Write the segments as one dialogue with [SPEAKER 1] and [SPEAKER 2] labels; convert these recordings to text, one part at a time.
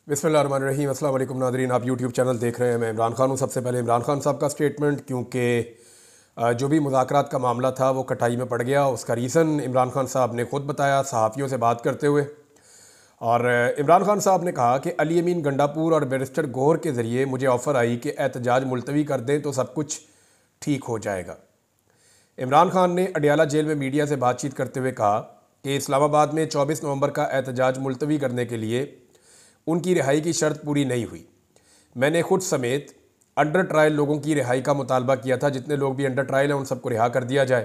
[SPEAKER 1] बिस्मिल्लाहिर्रहमानिर्रहीम। अस्सलाम वालेकुम नादरीन, आप यूट्यूब चैनल देख रहे हैं। मैं इमरान खान हूँ। सबसे पहले इमरान खान साहब का स्टेटमेंट, क्योंकि जो भी मुज़ाकरात का मामला था वो कटाई में पड़ गया। उसका रीज़न इमरान खान साहब ने ख़ुद बताया सहाफ़ियों से बात करते हुए। और इमरान खान साहब ने कहा कि अली अमीन गंडापुर और बैरिस्टर गौहर के ज़रिए मुझे ऑफ़र आई कि एहतजाज मुलतवी कर दें तो सब कुछ ठीक हो जाएगा। इमरान खान ने अडियाला जेल में मीडिया से बातचीत करते हुए कहा कि इस्लामाबाद में 24 नवंबर का एहतजाज मुलतवी करने के लिए उनकी रिहाई की शर्त पूरी नहीं हुई। मैंने खुद समेत अंडर ट्रायल लोगों की रिहाई का मुतालबा किया था। जितने लोग भी अंडर ट्रायल हैं उन सबको रिहा कर दिया जाए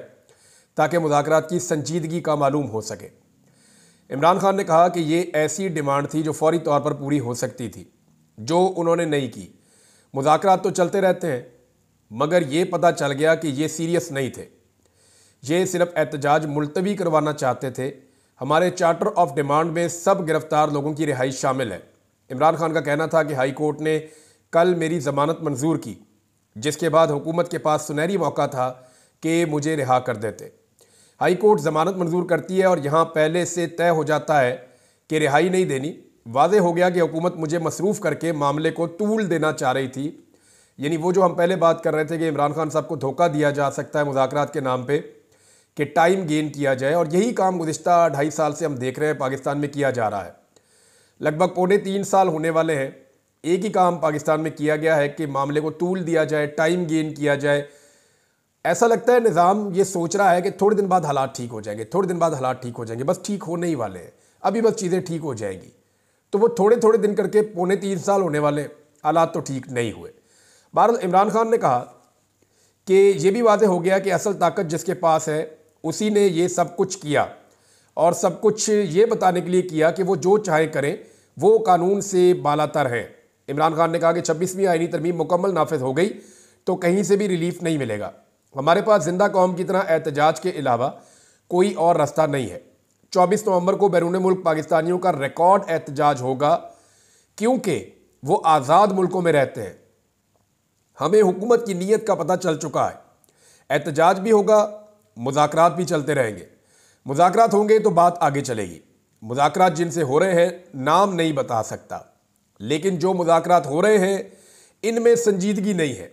[SPEAKER 1] ताकि मुज़ाकरात की संजीदगी का मालूम हो सके। इमरान खान ने कहा कि ये ऐसी डिमांड थी जो फौरी तौर पर पूरी हो सकती थी, जो उन्होंने नहीं की। मुज़ाकरात तो चलते रहते हैं, मगर ये पता चल गया कि ये सीरियस नहीं थे। ये सिर्फ एहतजाज मुलतवी करवाना चाहते थे। हमारे चार्टर ऑफ डिमांड में सब गिरफ्तार लोगों की रिहाई शामिल है। इमरान खान का कहना था कि हाई कोर्ट ने कल मेरी ज़मानत मंजूर की, जिसके बाद हुकूमत के पास सुनहरी मौका था कि मुझे रिहा कर देते। हाई कोर्ट ज़मानत मंजूर करती है और यहाँ पहले से तय हो जाता है कि रिहाई नहीं देनी। वाज़े हो गया कि हुकूमत मुझे मसरूफ़ करके मामले को तूल देना चाह रही थी। यानी वो जो हम पहले बात कर रहे थे कि इमरान खान साहब को धोखा दिया जा सकता है मुज़ाकरात के नाम पर कि टाइम गेन किया जाए, और यही काम गुज़िश्ता 2.5 साल से हम देख रहे हैं पाकिस्तान में किया जा रहा है। लगभग 2.25 साल होने वाले हैं। एक ही काम पाकिस्तान में किया गया है कि मामले को तूल दिया जाए, टाइम गेन किया जाए। ऐसा लगता है निज़ाम ये सोच रहा है कि थोड़े दिन बाद हालात ठीक हो जाएंगे, थोड़े दिन बाद हालात ठीक हो जाएंगे। बस ठीक होने ही वाले हैं, अभी बस चीज़ें ठीक हो जाएंगी। तो वो थोड़े थोड़े दिन करके 2.25 साल होने वाले, हालात तो ठीक नहीं हुए। बहरहाल इमरान खान ने कहा कि ये भी वाज़े हो गया कि असल ताकत जिसके पास है उसी ने ये सब कुछ किया, और सब कुछ ये बताने के लिए किया कि वो जो चाहे करें, वो कानून से बालातर है। इमरान खान ने कहा कि 26वीं आईनी तरमीम मुकम्मल नाफिज हो गई तो कहीं से भी रिलीफ नहीं मिलेगा। हमारे पास जिंदा कौम की तरह एहतजाज के अलावा कोई और रास्ता नहीं है। 24 नवंबर को बैरून मुल्क पाकिस्तानियों का रिकॉर्ड एहतजाज होगा, क्योंकि वो आज़ाद मुल्कों में रहते हैं। हमें हुकूमत की नीयत का पता चल चुका है। एहतजाज भी होगा, मुज़ाकरात भी चलते रहेंगे। मुज़ाकरात होंगे तो बात आगे चलेगी। मुज़ाकरात जिनसे हो रहे हैं नाम नहीं बता सकता, लेकिन जो मुज़ाकरात हो रहे हैं इनमें संजीदगी नहीं है।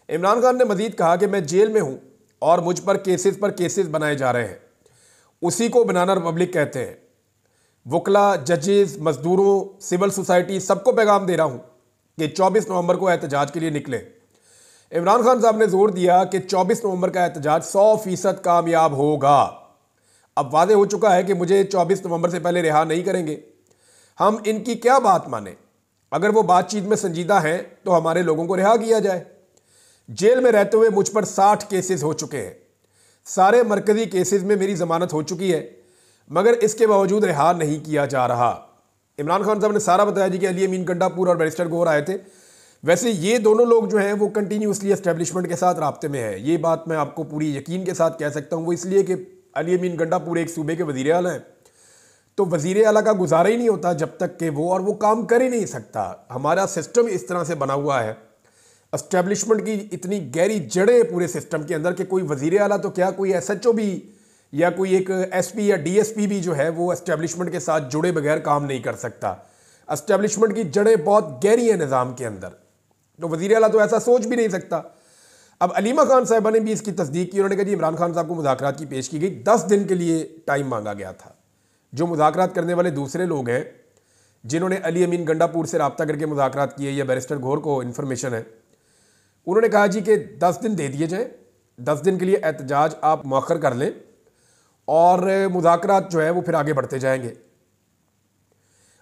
[SPEAKER 1] इमरान खान ने मजीद कहा कि मैं जेल में हूं और मुझ पर केसेस बनाए जा रहे हैं। उसी को बनाना रिपब्लिक कहते हैं। वकला, जजेस, मजदूरों, सिविल सोसाइटी सबको पैगाम दे रहा हूं कि 24 नवंबर को एहतजाज के लिए निकले। इमरान खान साहब ने जोर दिया कि 24 नवंबर का एहतजाज 100% कामयाब होगा। अब वादे हो चुका है कि मुझे 24 नवंबर से पहले रिहा नहीं करेंगे। हम इनकी क्या बात माने? अगर वो बातचीत में संजीदा हैं तो हमारे लोगों को रिहा किया जाए। जेल में रहते हुए मुझ पर 60 केसेस हो चुके हैं। सारे मरकजी केसेस में मेरी जमानत हो चुकी है, मगर इसके बावजूद रिहा नहीं किया जा रहा। इमरान खान साहब ने सारा बताया जी कि अली अमीन गंडापुर और बैरिस्टर गौहर आए थे। वैसे ये दोनों लोग जो हैं वो कंटिन्यूसली एस्टेब्लिशमेंट के साथ राब्ते में है। ये बात मैं आपको पूरी यकीन के साथ कह सकता हूँ। वो इसलिए कि अली अमीन गंडापुर एक सूबे के वज़ीर आला हैं, तो वज़ीर आला का गुजारा ही नहीं होता जब तक कि वो काम कर ही नहीं सकता। हमारा सिस्टम इस तरह से बना हुआ है, एस्टेब्लिशमेंट की इतनी गहरी जड़ें पूरे सिस्टम के अंदर कि कोई वज़ीर आला तो क्या, कोई SHO भी या कोई एक SP या DSP भी जो है वो एस्टेब्लिशमेंट के साथ जुड़े बगैर काम नहीं कर सकता। एस्टेब्लिशमेंट की जड़ें बहुत गहरी हैं निज़ाम के अंदर, तो वज़ीर आला तो ऐसा सोच भी नहीं सकता। अब अलीमा खान साहिबा ने भी इसकी तस्दीक की। उन्होंने कहा जी इमरान खान साहब को मुज़ाकरात की पेश की गई, 10 दिन के लिए टाइम मांगा गया था। जो मुज़ाकरात करने वाले दूसरे लोग हैं जिन्होंने अली अमीन गंडापुर से रब्ता करके मुज़ाकरात किए या बैरिस्टर गौहर को इन्फॉर्मेशन है, उन्होंने कहा जी कि 10 दिन दे दिए जाएँ, 10 दिन के लिए एहतजाज आप मौखर कर लें और मुज़ाकरात जो है वो फिर आगे बढ़ते जाएंगे।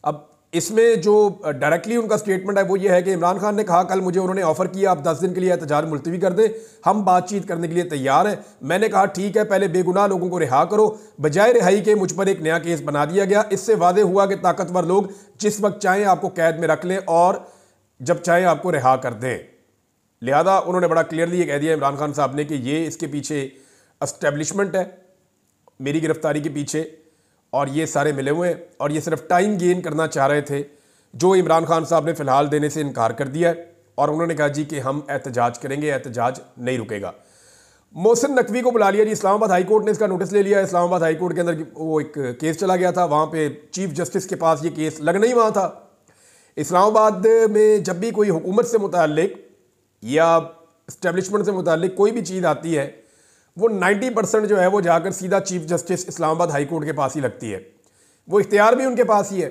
[SPEAKER 1] अब इसमें जो डायरेक्टली उनका स्टेटमेंट है वो ये है कि इमरान खान ने कहा कल मुझे उन्होंने ऑफर किया आप 10 दिन के लिए एहतजाज मुलतवी कर दें, हम बातचीत करने के लिए तैयार हैं। मैंने कहा ठीक है, पहले बेगुनाह लोगों को रिहा करो। बजाय रिहाई के मुझ पर एक नया केस बना दिया गया। इससे वादे हुआ कि ताकतवर लोग जिस वक्त चाहें आपको कैद में रख लें और जब चाहें आपको रिहा कर दें। लिहाजा उन्होंने बड़ा क्लियरली ये कह दिया इमरान खान साहब ने कि ये इसके पीछे एस्टेब्लिशमेंट है, मेरी गिरफ्तारी के पीछे, और ये सारे मिले हुए हैं और ये सिर्फ टाइम गेन करना चाह रहे थे, जो इमरान खान साहब ने फ़िलहाल देने से इनकार कर दिया है। और उन्होंने कहा जी कि हम एहतजाज करेंगे, एहतजाज नहीं रुकेगा। मोहसिन नकवी को बुला लिया जी, इस्लामाबाद हाई कोर्ट ने इसका नोटिस ले लिया। इस्लामाबाद हाई कोर्ट के अंदर वो एक केस चला गया था, वहाँ पे चीफ जस्टिस के पास ये केस लगना ही वहाँ था। इस्लामाबाद में जब भी कोई हुकूमत से मुताल्लिक या इस्टेब्लिशमेंट से मुताल्लिक कोई भी चीज़ आती है, वो 90% जो है वो जाकर सीधा chief justice Islamabad high court के पास ही लगती है। वो इख्तियार भी उनके पास ही है।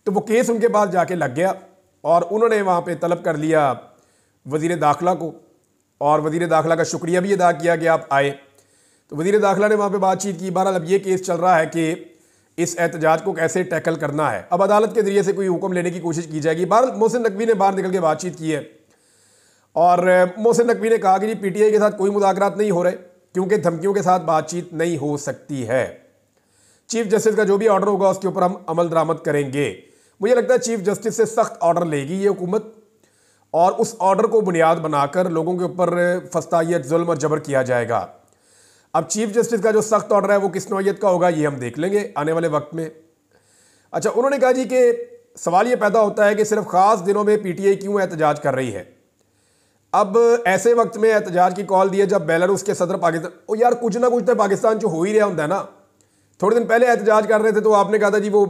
[SPEAKER 1] तो वो केस उनके पास जाके लग गया और उन्होंने वहाँ पे तलब कर लिया वज़ीर दाखिला को, और वज़ीर दाखिला का शुक्रिया भी अदा किया कि आप आए। तो वज़ीर दाखिला ने वहाँ पे बातचीत की। बहरहाल अब ये केस चल रहा है कि इस एहतजाज को कैसे टैकल करना है। अब अदालत के ज़रिए से कोई हुक्म लेने की कोशिश की जाएगी। बहरहाल मोहसिन नकवी ने बाहर निकल के बातचीत की है और मोहसिन नकवी ने कहा कि जी PTI के साथ कोई मुज़ाकरात नहीं हो रहे क्योंकि धमकियों के साथ बातचीत नहीं हो सकती है। चीफ जस्टिस का जो भी ऑर्डर होगा उसके ऊपर हम अमल दरामद करेंगे। मुझे लगता है चीफ जस्टिस से सख्त ऑर्डर लेगी ये हुकूमत और उस ऑर्डर को बुनियाद बनाकर लोगों के ऊपर फस्तायत, जुल्म और जबर किया जाएगा। अब चीफ जस्टिस का जो सख्त ऑर्डर है वो किस नौयत का होगा ये हम देख लेंगे आने वाले वक्त में। अच्छा, उन्होंने कहा जी कि सवाल ये पैदा होता है कि सिर्फ ख़ास दिनों में PTI क्यों एहतजाज कर रही है। अब ऐसे वक्त में एहतजाज की कॉल दी है जब बेलारूस के सदर पाकिस्तान, ओ यार कुछ ना कुछ तो पाकिस्तान जो हो ही रहा होता है ना। थोड़े दिन पहले एहतजाज कर रहे थे तो आपने कहा था जी वो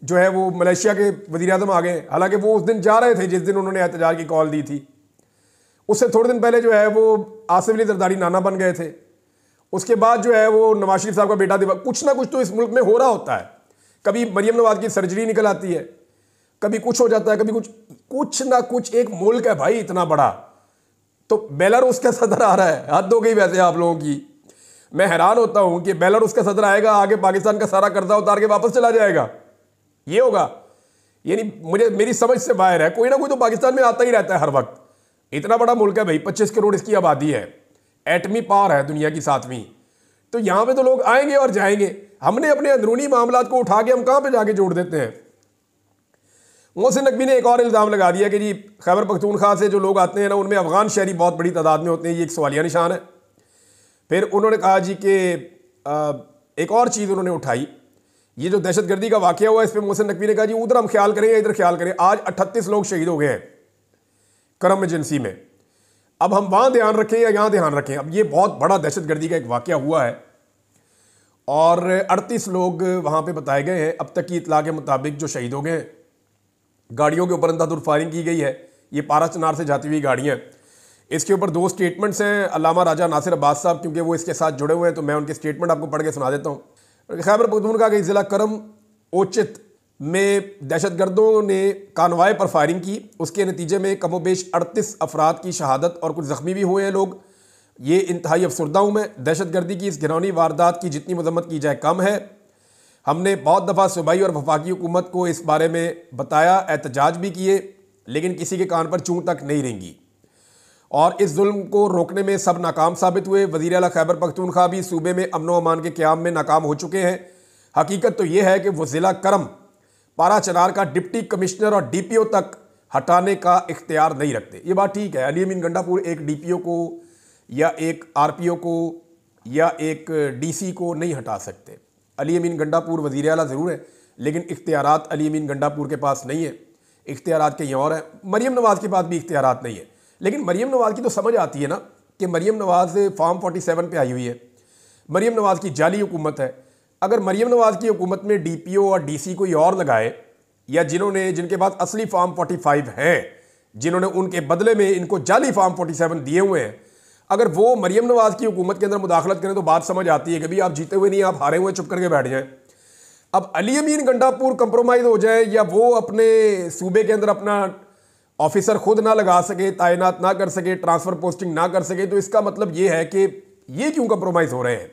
[SPEAKER 1] जो है वो मलेशिया के वज़ीर-ए-आज़म आ गए, हालांकि वो उस दिन जा रहे थे जिस दिन उन्होंने एहतजाज की कॉल दी थी। उससे थोड़े दिन पहले जो है वो आसिफ अली जरदारी नाना बन गए थे। उसके बाद जो है वो नवाज शरीफ साहब का बेटा दिवा। कुछ ना कुछ तो इस मुल्क में हो रहा होता है। कभी मरियम नवाज की सर्जरी निकल आती है, कभी कुछ हो जाता है, कभी कुछ ना कुछ। एक मुल्क है भाई इतना बड़ा, तो बेलारूस का सदर आ रहा है। हद हो गई वैसे आप लोगों की। मैं हैरान होता हूं कि बेलारूस का सदर आएगा, आगे पाकिस्तान का सारा कर्जा उतार के वापस चला जाएगा, ये होगा। यानी मेरी समझ से बाहर है। कोई ना कोई तो पाकिस्तान में आता ही रहता है हर वक्त। इतना बड़ा मुल्क है भाई, 25 करोड़ इसकी आबादी है, एटमी पावर है दुनिया की 7वीं। तो यहां पे तो लोग आएंगे और जाएंगे। हमने अपने अंदरूनी मामलात को उठा के हम कहां पे जाके जोड़ देते हैं। मोहसिन नकवी ने एक और इल्ज़ाम लगा दिया कि जी खैबर पख्तूनख्वा से जो लोग आते हैं ना उनमें अफगान शहरी बहुत बड़ी तादाद में होते हैं, ये एक सवालिया निशान है। फिर उन्होंने कहा जी कि एक और चीज़ उन्होंने उठाई, ये जो दहशतगर्दी का वाक़या हुआ इस पर मोहसिन नकवी ने कहा जी उधर हम ख्याल करें या इधर ख्याल करें। आज 38 लोग शहीद हो गए हैं करम एजेंसी में। अब हम वहाँ ध्यान रखें या यहाँ ध्यान रखें। अब ये बहुत बड़ा दहशतगर्दी का एक वाक़या हुआ है और 38 लोग वहाँ पर बताए गए हैं। अब तक की इतला के मुताबिक जो शहीद हो गए हैं, गाड़ियों के ऊपर अंधाधुंध फायरिंग की गई है। ये पारा चनार से जाती हुई गाड़ियाँ। इसके ऊपर 2 स्टेटमेंट्स हैं अल्लामा राजा नासिर अब्बास साहब, क्योंकि वो इसके साथ जुड़े हुए हैं तो मैं उनके स्टेटमेंट आपको पढ़ के सुना देता हूँ। खैबर पख्तूनख्वा के ज़िला करम ओचित में दहशतगर्दों ने कानवाए पर फायरिंग की। उसके नतीजे में कमोबेश 38 अफराद की शहादत और कुछ ज़ख्मी भी हुए हैं लोग। ये इंतहाई अफसरदा हूँ मैं। दहशतगर्दी की इस घिनौनी वारदात की जितनी मजम्मत की जाए कम है। हमने बहुत दफ़ा सूबाई और वफाकी हुकूमत को इस बारे में बताया, एहतजाज भी किए, लेकिन किसी के कान पर चूं तक नहीं रेंगी और इस जुल्म को रोकने में सब नाकाम साबित हुए। वज़ीर आला खैबर पख्तूनख्वा भी सूबे में अमन व अमान के क़याम में नाकाम हो चुके हैं। हकीकत तो ये है कि वो ज़िला करम पारा चनार का डिप्टी कमिश्नर और DPO तक हटाने का इख्तियार नहीं रखते। ये बात ठीक है। अली अमीन गंडापुर एक DPO को या एक RPO को या एक DC को नहीं हटा सकते। अली अमीन गंडापुर वज़ीर आला ज़रूर है, लेकिन इख्तियारात अली अमीन गंडापुर के पास नहीं है। इख्तियारात कहीं और है। मरियम नवाज़ के पास भी इख्तियारात नहीं है। लेकिन मरियम नवाज़ की तो समझ आती है ना कि मरियम नवाज़ फॉर्म 47 पे आई हुई है। मरियम नवाज़ की जाली हुकूमत है। अगर मरियम नवाज़ की हुकूमत में DPO और DC कोई और लगाए, या जिनके पास असली फॉर्म 45 हैं, जिन्होंने उनके बदले में इनको जाली फॉर्म 47 दिए हुए हैं, अगर वो मरियम नवाज़ की हुकूमत के अंदर मुदाखलत करें तो बात समझ आती है कि भाई आप जीते हुए नहीं, आप हारे हुए चुप करके बैठ जाएं। अब अली अमीन गंडापुर कंप्रोमाइज़ हो जाए या वो अपने सूबे के अंदर अपना ऑफिसर खुद ना लगा सके, तैनात ना कर सके, ट्रांसफ़र पोस्टिंग ना कर सके, तो इसका मतलब ये है कि ये क्यों कंप्रोमाइज़ हो रहे हैं।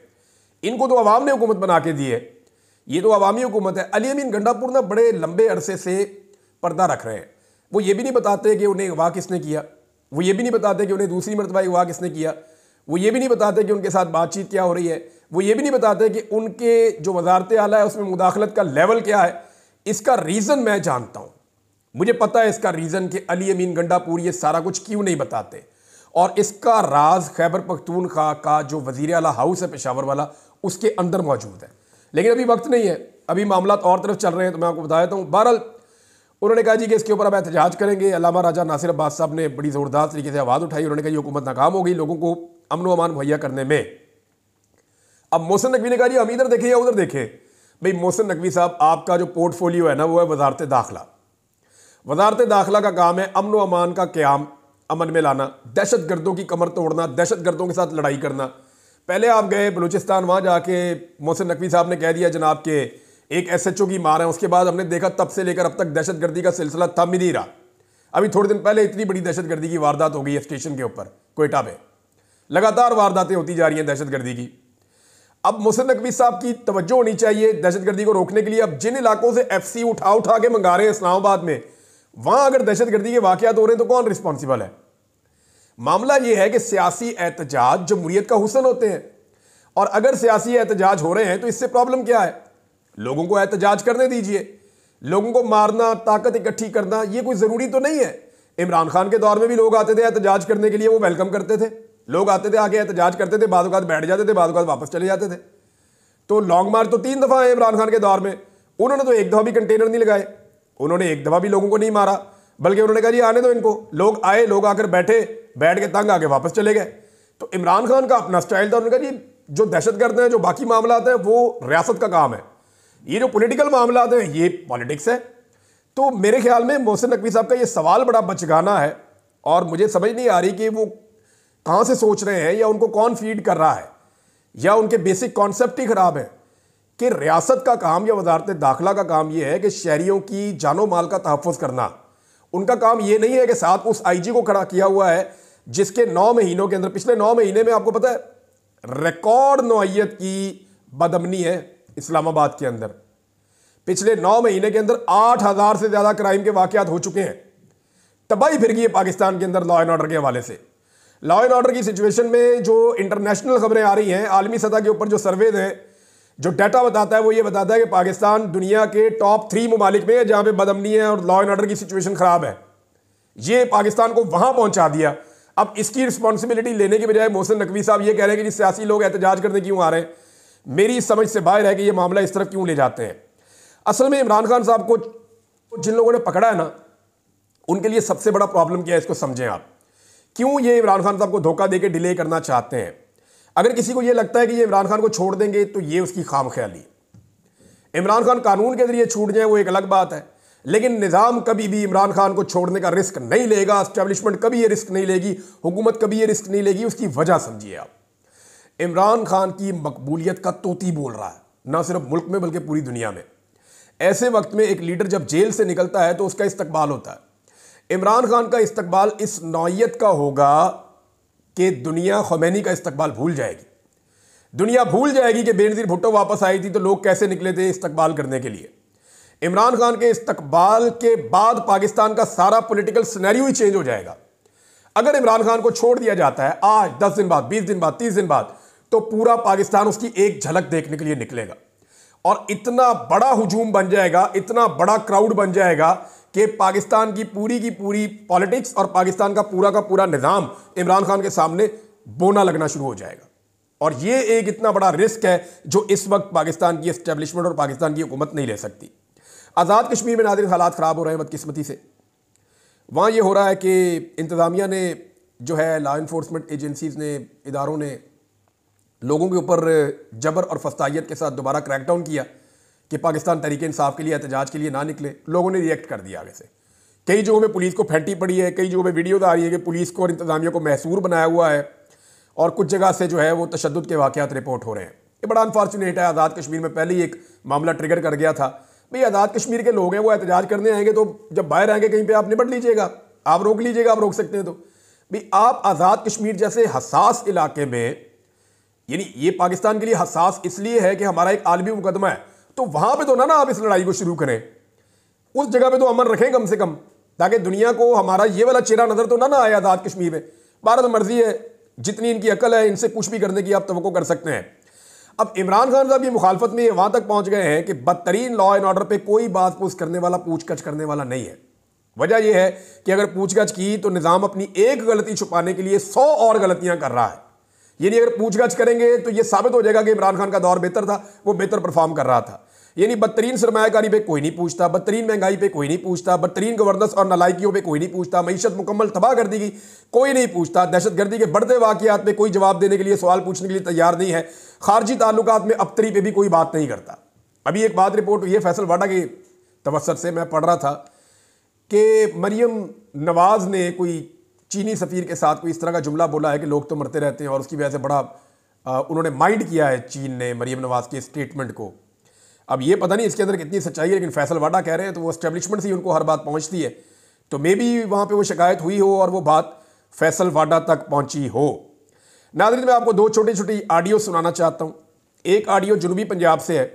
[SPEAKER 1] इनको तो अवाम ने हुकूमत बना के दी है, ये तो अवामी हुकूमत है। अली अमीन गंडापुर ना बड़े लंबे अरसे से पर्दा रख रहे हैं। वो ये भी नहीं बताते कि उन्हें अगवा किसने किया, वो ये भी नहीं बताते कि उन्हें दूसरी मरतबा अगवा किसने किया, वो ये भी नहीं बताते कि उनके साथ बातचीत क्या हो रही है, वो ये भी नहीं बताते कि उनके जो वजारत आला है उसमें मुदाखलत का लेवल क्या है। इसका रीज़न मैं जानता हूँ, मुझे पता है इसका रीज़न कि अली अमीन गंडापुर ये सारा कुछ क्यों नहीं बताते। और इसका राज खैबर पख्तूनख्वा का जो वज़ीर आला हाउस है पेशावर वाला, उसके अंदर मौजूद है। लेकिन अभी वक्त नहीं है, अभी मामला और तरफ चल रहे हैं, तो मैं आपको बता देता हूँ। बहरहाल उन्होंने कहा जी कि इसके ऊपर अब एहतजाज करेंगे। अल्लामा राजा नासिर अब्बास साहब ने बड़ी ज़ोरदार तरीके से आवाज़ उठाई। उन्होंने कहा ये हुकूमत नाकाम हो गई लोगों को अमन व अमान मुहैया करने में। अब मोहसिन नकवी ने कहा जी हम इधर देखें या उधर देखें। भाई मोहसिन नकवी साहब, आपका जो पोर्टफोलियो है ना वो है वजारत दाखिला। वजारत दाखिला का काम है अमन व अमान का क़याम, अमन में लाना, दहशत गर्दों की कमर तोड़ना, दहशत गर्दों के साथ लड़ाई करना। पहले आप गए बलूचिस्तान, वहाँ जाके मोहसिन नकवी साहब ने कह दिया जनाब के एक SHO की मार है। उसके बाद हमने देखा तब से लेकर अब तक दहशत गर्दी का सिलसिला थम ही नहीं रहा। अभी थोड़े दिन पहले इतनी बड़ी दहशत गर्दी की वारदात हो गई है स्टेशन के ऊपर कोयटा में। लगातार वारदातें होती जा रही हैं दहशत गर्दी की। अब मोहसिन नकवी साहब की तवज्जो होनी चाहिए दहशत गर्दी को रोकने के लिए। अब जिन इलाकों से FC उठा उठा के मंगा रहे हैं इस्लामाबाद में, वहां अगर दहशत गर्दी के वाकयात हो रहे हैं तो कौन रिस्पॉन्सिबल है? मामला यह है कि सियासी एहतजाज जमहूरियत का हुस्न होते हैं, और अगर सियासी एहतजाज हो रहे हैं तो इससे प्रॉब्लम क्या है? लोगों को एहतजाज करने दीजिए। लोगों को मारना, ताकत इकट्ठी करना, ये कोई ज़रूरी तो नहीं है। इमरान खान के दौर में भी लोग आते थे एहतजाज करने के लिए, वो वेलकम करते थे। लोग आते थे, आके एहतजाज करते थे, बाद औक़ात बैठ जाते थे, बाद औक़ात वापस चले जाते थे। तो लॉन्ग मार्च तो 3 दफ़ा है इमरान खान के दौर में। उन्होंने तो एक दफ़ा भी कंटेनर नहीं लगाए, उन्होंने एक दफ़ा भी लोगों को नहीं मारा, बल्कि उन्होंने कहा जी आने दो इनको। लोग आए, लोग आकर बैठे, बैठ के तंग आके वापस चले गए। तो इमरान खान का अपना स्टाइल था। उन्होंने कहा जी जो दहशतगर्द हैं, जो बाकी मामला हैं, वो रियासत का काम है, ये जो पॉलिटिकल मामला हैं ये पॉलिटिक्स है। तो मेरे ख्याल में मोहसिन नकवी साहब का ये सवाल बड़ा बचगाना है, और मुझे समझ नहीं आ रही कि वो कहाँ से सोच रहे हैं, या उनको कौन फीड कर रहा है, या उनके बेसिक कॉन्सेप्ट ही खराब है कि रियासत का काम या वजारत दाखिला का काम यह है कि शहरियों की जानो माल का तहफ़्फ़ुज़ करना। उनका काम ये नहीं है कि साथ उस IG को खड़ा किया हुआ है जिसके 9 महीनों के अंदर, पिछले 9 महीने में आपको पता है रिकॉर्ड नौइयत की बदअमनी है इस्लामाबाद के अंदर। पिछले 9 महीने के अंदर 8000 से ज़्यादा क्राइम के वाक़यात हो चुके हैं। तबाही फिर गई है पाकिस्तान के अंदर लॉ एंड ऑर्डर के हवाले से। लॉ एंड ऑर्डर की सिचुएशन में जो इंटरनेशनल खबरें आ रही हैं, आलमी सतह के ऊपर जो सर्वेज हैं, जो डाटा बताता है वो ये बताता है कि पाकिस्तान दुनिया के टॉप 3 ममालिक में है जहाँ पे बदअमनी है और लॉ एंड ऑर्डर की सिचुएशन ख़राब है। ये पाकिस्तान को वहाँ पहुँचा दिया। अब इसकी रिस्पॉन्सिबिलिटी लेने के बजाय मोहसिन नकवी साहब ये कह रहे हैं कि सियासी लोग एहतजाज करने क्यों आ रहे हैं। मेरी समझ से बाहर है कि ये मामला इस तरफ क्यों ले जाते हैं। असल में इमरान खान साहब को जिन लोगों ने पकड़ा है ना, उनके लिए सबसे बड़ा प्रॉब्लम क्या है, इसको समझें आप। क्यों ये इमरान खान साहब को धोखा देके डिले करना चाहते हैं? अगर किसी को ये लगता है कि ये इमरान खान को छोड़ देंगे तो ये उसकी खामख्याली। इमरान खान कानून के जरिए छूट जाए वो एक अलग बात है, लेकिन निज़ाम कभी भी इमरान खान को छोड़ने का रिस्क नहीं लेगा। एस्टेब्लिशमेंट कभी ये रिस्क नहीं लेगी, हुकूमत कभी ये रिस्क नहीं लेगी। उसकी वजह समझिए आप। इमरान खान की मकबूलियत का तोती बोल रहा है, ना सिर्फ मुल्क में बल्कि पूरी दुनिया में। ऐसे वक्त में एक लीडर जब जेल से निकलता है तो उसका इस्तकबाल होता है। इमरान खान का इस्तकबाल इस नौइयत का होगा कि दुनिया ख़ुमैनी का इस्तकबाल भूल जाएगी। दुनिया भूल जाएगी कि बेनज़ीर भुट्टो वापस आई थी तो लोग कैसे निकले थे इस्तकबाल करने के लिए। इमरान खान के इस्तकबाल के बाद पाकिस्तान का सारा पॉलिटिकल सिनेरियो ही चेंज हो जाएगा। अगर इमरान खान को छोड़ दिया जाता है आज, 10 दिन बाद, 20 दिन बाद, 30 दिन बाद, तो पूरा पाकिस्तान उसकी एक झलक देखने के लिए निकलेगा और इतना बड़ा हुजूम बन जाएगा, इतना बड़ा क्राउड बन जाएगा कि पाकिस्तान की पूरी पॉलिटिक्स और पाकिस्तान का पूरा निज़ाम इमरान खान के सामने बोना लगना शुरू हो जाएगा। और ये एक इतना बड़ा रिस्क है जो इस वक्त पाकिस्तान की एस्टेब्लिशमेंट और पाकिस्तान की हुकूमत नहीं ले सकती। आज़ाद कश्मीर में नाज़रीन हालात ख़राब हो रहे हैं बदकिस्मती से। वहाँ ये हो रहा है कि इंतज़ामिया ने जो है, लॉ इन्फोर्समेंट एजेंसीज़ ने, इदारों ने लोगों के ऊपर जबर और फस्तायत के साथ दोबारा क्रैकडाउन किया कि पाकिस्तान तहरीक इंसाफ के लिए एहतजाज के लिए ना निकले। लोगों ने रिएक्ट कर दिया आगे से। कई जगहों में पुलिस को फेंटी पड़ी है, कई जगहों में वीडियोज़ आ रही है कि पुलिस को और इंतज़ामिया को महसूर बनाया हुआ है, और कुछ जगह से जो है वो तशद्दुद के वाक़यात रिपोर्ट हो रहे हैं। ये बड़ा अनफॉर्चुनेट है। आज़ाद कश्मीर में पहले ही एक मामला ट्रिगर कर गया था। भाई आज़ाद कश्मीर के लोग हैं, वो एहतजाज करने आएंगे तो जब बाहर आएंगे कहीं पे आप निपट लीजिएगा, आप रोक लीजिएगा, आप रोक सकते हैं। तो भाई आप आज़ाद कश्मीर जैसे हसास इलाके में, यानी ये पाकिस्तान के लिए हसास इसलिए है कि हमारा एक आलमी मुकदमा है, तो वहाँ पे तो ना आप इस लड़ाई को शुरू करें। उस जगह पे तो अमन रखें कम से कम, ताकि दुनिया को हमारा ये वाला चेहरा नज़र तो ना आए आज़ाद कश्मीर में। भारत मर्जी है, जितनी इनकी अकल है इनसे कुछ भी करने की आप तवक्को कर सकते हैं। अब इमरान खान साहब की मुखालफत में ये वहाँ तक पहुँच गए हैं कि बदतरीन लॉ एंड ऑर्डर पे कोई बात पूछ करने वाला, पूछगछ करने वाला नहीं है। वजह यह है कि अगर पूछगछ की तो निज़ाम अपनी एक गलती छुपाने के लिए 100 और गलतियाँ कर रहा है। यानी अगर पूछगछ करेंगे तो ये साबित हो जाएगा कि इमरान खान का दौर बेहतर था, वो बेहतर परफॉर्म कर रहा था। यानी बदतरीन सरमायाकारी पे कोई नहीं पूछता, बदतरीन महंगाई पे कोई नहीं पूछता, बदतरीन गवर्नेंस और नालायकियों पे कोई नहीं पूछता, मईशत मुकम्मल तबाह कर दी गई, कोई नहीं पूछता, दहशतगर्दी के बढ़ते वाक़यात पे कोई जवाब देने के लिए, सवाल पूछने के लिए तैयार नहीं है, खारजी ताल्लुकात में अबतरी पे भी कोई बात नहीं करता। अभी एक बात रिपोर्ट हुई है फैसल वाडा की तवस्सुत से, मैं पढ़ रहा था, कि मरियम नवाज़ ने कोई चीनी सफ़ीर के साथ कोई इस तरह का जुमला बोला है कि लोग तो मरते रहते हैं, और उसकी वजह से बड़ा उन्होंने माइंड किया है चीन ने मरियम नवाज़ के स्टेटमेंट को। अब ये पता नहीं इसके अंदर कितनी सच्चाई है, लेकिन फैसल वाडा कह रहे हैं तो वो एस्टेब्लिशमेंट से ही उनको हर बात पहुंचती है, तो मे बी वहाँ पे वो शिकायत हुई हो और वो बात फैसल वाडा तक पहुंची हो। नाज़रीन, मैं आपको दो छोटी छोटी ऑडियो सुनाना चाहता हूँ। एक ऑडियो जनूबी पंजाब से है।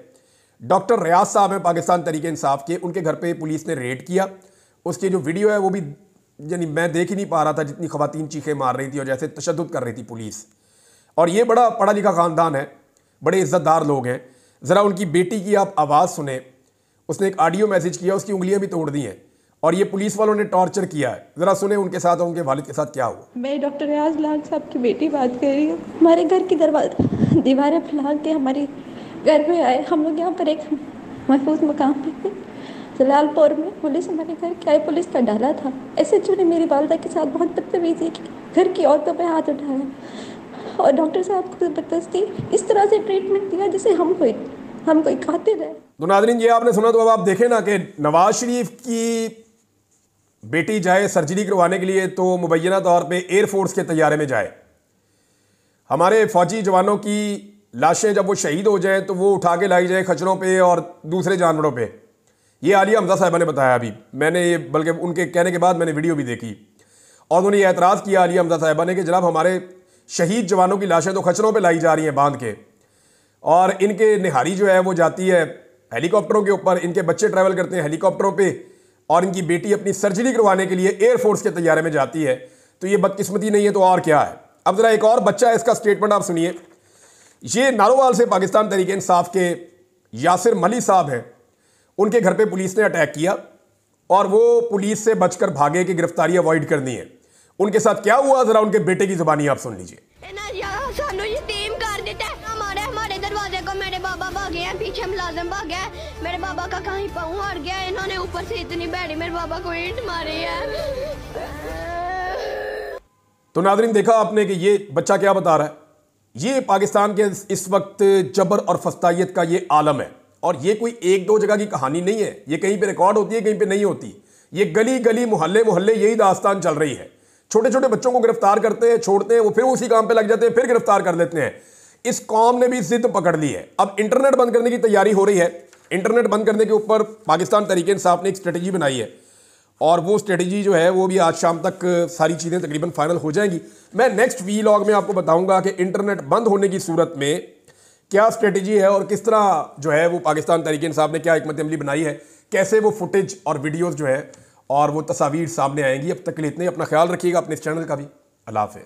[SPEAKER 1] डॉक्टर रियाज साहब हैं पाकिस्तान तहरीक इंसाफ के, उनके घर पे पुलिस ने रेड किया। उसकी जो वीडियो है वो भी यानी मैं देख ही नहीं पा रहा था, जितनी खवातीन चीखें मार रही थी और जैसे तशद्दुद कर रही थी पुलिस। और ये बड़ा पढ़ा लिखा ख़ानदान है, बड़े इज़्ज़तदार लोग हैं। ज़रा उनकी बेटी की आप आवाज़ सुने। उसने एक ऑडियो मैसेज किया, उसकी उंगलियां भी तोड़ दी हैं और ये पुलिस वालों ने टॉर्चर किया है। ज़रा सुने उनके साथ और उनके वालिद के साथ क्या हुआ।
[SPEAKER 2] मैं डॉक्टर रियाज लाल साहब की बेटी बात कर रही हूँ। हमारे घर की दीवारें फैला के हमारे घर में आए। हम लोग यहाँ पर एक महफूज मकाम पे जलालपुर में पुलिस हमारे घर के आए, पुलिस का डाला था। SHO ने मेरी वालदा के साथ बहुत बदतमीजी की, घर की औरतों पे हाथ उठाया और डॉक्टर साहब को ज़बरदस्ती इस तरह से ट्रीटमेंट दिया जैसे हम कोई कातिल है।
[SPEAKER 1] तो नाज़रीन, ये आपने सुना, तो अब आप देखें ना कि नवाज शरीफ की बेटी जाए सर्जरी करवाने के लिए तो मुबैना तौर पे एयरफोर्स के तैयारे में जाए। हमारे फौजी जवानों की लाशें जब वो शहीद हो जाएं तो वो उठा के लाई जाए खच्चरों पे और दूसरे जानवरों पे। ये आलिया हमजा साहिबा ने बताया। अभी मैंने ये, बल्कि उनके कहने के बाद मैंने वीडियो भी देखी और उन्होंने ये एतराज़ किया आलिया हमजा साहिबा ने कि जनाब हमारे शहीद जवानों की लाशें तो खच्चरों पे लाई जा रही हैं बांध के, और इनके निहारी जो है वो जाती है हेलीकॉप्टरों के ऊपर, इनके बच्चे ट्रैवल करते हैं हेलीकॉप्टरों पे, और इनकी बेटी अपनी सर्जरी करवाने के लिए एयरफोर्स के तैयारे में जाती है। तो ये बदकिस्मती नहीं है तो और क्या है। अब ज़रा एक और बच्चा है, इसका स्टेटमेंट आप सुनिए। ये नारोवाल से पाकिस्तान तहरीक इंसाफ के यासिर मली साहब हैं। उनके घर पे पुलिस ने अटैक किया और वो पुलिस से बचकर भागे कि गिरफ्तारी अवॉइड करनी है। उनके साथ क्या हुआ, जरा उनके बेटे की जुबानी आप सुन लीजिए।
[SPEAKER 3] हमारे दरवाजे को मेरे बाबा भागे हैं, पीछे मुलाजिम भागे हैं, मेरे बाबा का कहीं पाँव हट गया, इन्होंने ऊपर से इतनी बैठी मेरे बाबा को ईंट मारी है।
[SPEAKER 1] तो नाज़रीन, देखा आपने कि ये बच्चा क्या बता रहा है। ये पाकिस्तान के इस वक्त जबर और फस्तायत का ये आलम है, और ये कोई एक दो जगह की कहानी नहीं है। ये कहीं पे रिकॉर्ड होती है, कहीं पे नहीं होती। ये गली गली मोहल्ले मोहल्ले यही दास्तान चल रही है। छोटे छोटे बच्चों को गिरफ्तार करते हैं, छोड़ते हैं, वो फिर उसी काम पे लग जाते हैं, फिर गिरफ्तार कर लेते हैं। इस कौम ने भी जिद पकड़ ली है। अब इंटरनेट बंद करने की तैयारी हो रही है। इंटरनेट बंद करने के ऊपर पाकिस्तान तहरीक इंसाफ ने एक स्ट्रेटजी बनाई है, और वो स्ट्रेटजी जो है वो भी आज शाम तक सारी चीज़ें तकरीबन फाइनल हो जाएंगी। मैं नेक्स्ट वीलॉग में आपको बताऊंगा कि इंटरनेट बंद होने की सूरत में क्या स्ट्रेटजी है और किस तरह जो है वो पाकिस्तान तहरीक इंसाफ ने क्या हिकमत अमली बनाई है, कैसे वो फुटेज और वीडियोज़ जो है और वो तस्वीर सामने आएंगी। अब तक के लिए इतने, अपना ख्याल रखिएगा, अपने इस चैनल का भी। अल्लाह हाफ़िज़।